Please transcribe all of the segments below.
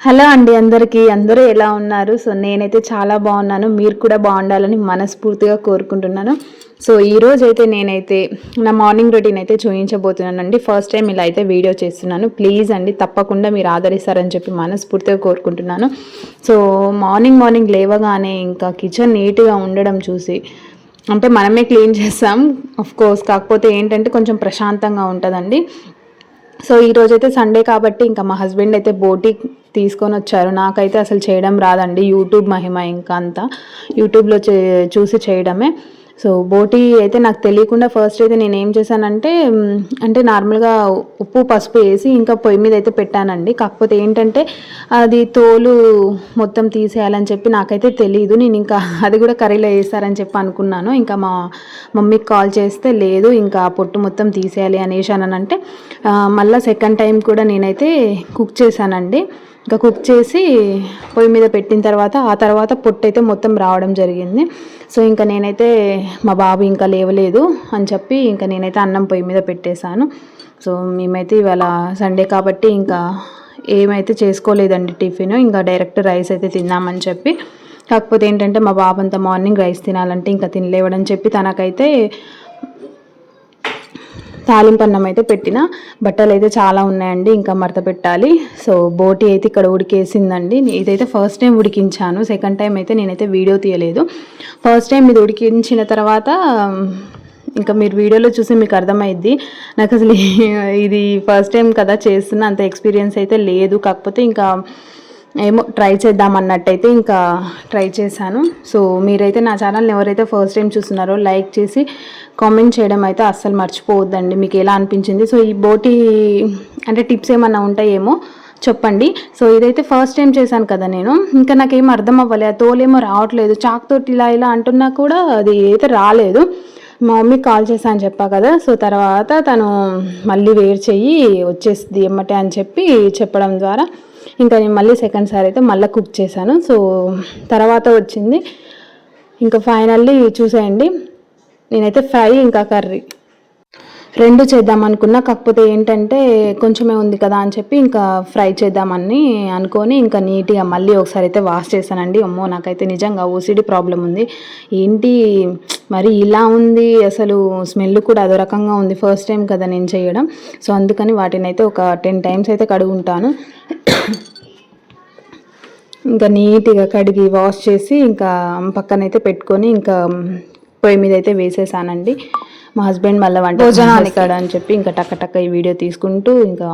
Hello అండి అందరికీ. అందరూ ఎలా ఉన్నారు? సో నేనైతే చాలా బాగున్నాను. మీరు కూడా బాగుండాలని మనస్ఫూర్తిగా కోరుకుంటున్నాను. సో ఈరోజైతే నేనైతే నా మార్నింగ్ రొటీన్ అయితే చూపించబోతున్నానండి. ఫస్ట్ టైం ఇలా అయితే వీడియో చేస్తున్నాను. ప్లీజ్ అండి తప్పకుండా మీరు ఆదరిస్తారని చెప్పి మనస్ఫూర్తిగా కోరుకుంటున్నాను. సో మార్నింగ్ లేవగానే ఇంకా కిచెన్ నీట్గా ఉండడం చూసి, అంటే మనమే క్లీన్ చేస్తాం కోర్స్, కాకపోతే ఏంటంటే కొంచెం ప్రశాంతంగా ఉంటుందండి. సో ఈరోజైతే సండే కాబట్టి ఇంకా మా హస్బెండ్ అయితే బోటి తీసుకొని వచ్చారు. నాకైతే అసలు చేయడం రాదండి, యూట్యూబ్ మహిమ ఇంకా అంతా యూట్యూబ్లో చూసి చేయడమే. సో బోటి అయితే నాకు తెలియకుండా ఫస్ట్ అయితే నేను ఏం చేశానంటే అంటే నార్మల్గా ఉప్పు పసుపు వేసి ఇంకా పొయ్యి మీద అయితే పెట్టానండి. కాకపోతే ఏంటంటే అది తోలు మొత్తం తీసేయాలని చెప్పి నాకైతే తెలియదు. నేను ఇంకా అది కూడా కర్రీలో వేస్తారని చెప్పి అనుకున్నాను. ఇంకా మా మమ్మీకి కాల్ చేస్తే లేదు ఇంకా పొట్టు మొత్తం తీసేయాలి అనేసానంటే మళ్ళీ సెకండ్ టైం కూడా నేనైతే కుక్ చేశానండి. ఇంకా కుక్ చేసి పొయ్యి మీద పెట్టిన తర్వాత ఆ తర్వాత పొట్టు అయితే మొత్తం రావడం జరిగింది. సో ఇంకా నేనైతే మా బాబు ఇంకా లేవలేదు అని చెప్పి ఇంకా నేనైతే అన్నం పొయ్యి మీద పెట్టేశాను. సో మేమైతే ఇవాళ సండే కాబట్టి ఇంకా ఏమైతే చేసుకోలేదండి టిఫిన్, ఇంకా డైరెక్ట్ రైస్ అయితే తిన్నామని చెప్పి. కాకపోతే ఏంటంటే మా బాబు అంతా మార్నింగ్ రైస్ తినాలంటే ఇంకా తినలేవడని చెప్పి తనకైతే తాలింపన్నం అయితే పెట్టిన. బట్టలు అయితే చాలా ఉన్నాయండి, ఇంకా మడత పెట్టాలి. సో బోటి అయితే ఇక్కడ ఉడికేసిందండి. ఇదైతే ఫస్ట్ టైం ఉడికించాను, సెకండ్ టైం అయితే నేనైతే వీడియో తీయలేదు. ఫస్ట్ టైం ఇది ఉడికించిన తర్వాత ఇంకా మీరు వీడియోలో చూసి మీకు అర్థమైద్ది. నాకు అసలు ఇది ఫస్ట్ టైం కదా చేస్తున్నా, అంత ఎక్స్పీరియన్స్ అయితే లేదు. కాకపోతే ఇంకా ఏమో ట్రై చేద్దామన్నట్టయితే ఇంకా ట్రై చేశాను. సో మీరైతే నా ఛానల్ని ఎవరైతే ఫస్ట్ టైం చూస్తున్నారో లైక్ చేసి కామెంట్ చేయడం అయితే అస్సలు మర్చిపోవద్దండి, మీకు ఎలా అనిపించింది. సో ఈ బోటి అంటే టిప్స్ ఏమన్నా ఉంటాయేమో చెప్పండి. సో ఇదైతే ఫస్ట్ టైం చేశాను కదా నేను, ఇంకా నాకేం అర్థం అవ్వలేదు. ఆ తోలేమో రావట్లేదు, చాక్ తోటి ఇలా అంటున్నా కూడా అది అయితే రాలేదు. మా మమ్మీకి కాల్ చేశా అని చెప్పా కదా. సో తర్వాత తను మళ్ళీ వేరు చెయ్యి వచ్చేసింది ఎమ్మటే అని చెప్పి చెప్పడం ద్వారా ఇంకా నేను మళ్ళీ సెకండ్ సారి అయితే మళ్ళీ కుక్ చేశాను. సో తర్వాత వచ్చింది ఇంకా ఫైనల్లీ చూసేయండి. నేనైతే ఫ్రై ఇంకా కర్రీ రెండు చేద్దాం అనుకున్నా. కాకపోతే ఏంటంటే కొంచెమే ఉంది కదా అని చెప్పి ఇంకా ఫ్రై చేద్దామని అనుకొని ఇంకా నీట్గా మళ్ళీ ఒకసారి అయితే వాష్ చేశానండి. అమ్మో నాకైతే నిజంగా ఓసిడి ప్రాబ్లం ఉంది. ఏంటి మరి ఇలా ఉంది, అసలు స్మెల్ కూడా అదో రకంగా ఉంది. ఫస్ట్ టైం కదా నేను చేయడం. సో అందుకని వాటిని అయితే ఒక 10 టైమ్స్ అయితే కడుగుంటాను. ఇంకా నీట్గా కడిగి వాష్ చేసి ఇంకా పక్కనైతే పెట్టుకొని ఇంకా పొయ్యి మీద అయితే వేసేసానండి. మా హస్బెండ్ మళ్ళీ వంట భోజనానికి అని చెప్పి ఇంకా టక్క ఈ వీడియో తీసుకుంటూ ఇంకా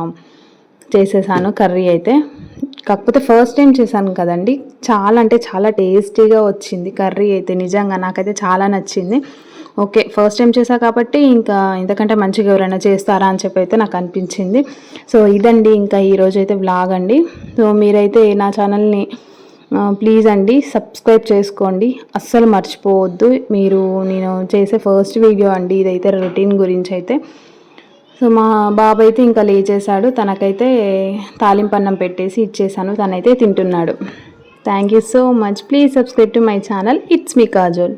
చేసేసాను కర్రీ అయితే. కాకపోతే ఫస్ట్ టైం చేశాను కదండి, చాలా అంటే చాలా టేస్టీగా వచ్చింది కర్రీ అయితే. నిజంగా నాకైతే చాలా నచ్చింది. ఓకే ఫస్ట్ టైం చేశా కాబట్టి ఇంకా ఇంతకంటే మంచిగా ఎవరైనా చేస్తారా అని చెప్పి అయితే నాకు అనిపించింది. సో ఇదండి ఇంకా ఈరోజు అయితే వ్లాగ్ అండి. సో మీరైతే నా ఛానల్ని ప్లీజ్ అండి సబ్స్క్రైబ్ చేసుకోండి, అస్సలు మర్చిపోవద్దు. నేను చేసే ఫస్ట్ వీడియో అండి ఇదైతే, రొటీన్ గురించి అయితే. సో మా బాబు అయితే ఇంకా లేచేశాడు, తనకైతే తాలింపన్నం పెట్టేసి ఇచ్చేసాను, తనైతే తింటున్నాడు. Thank you so much. Please subscribe to my channel. It's me Kajol.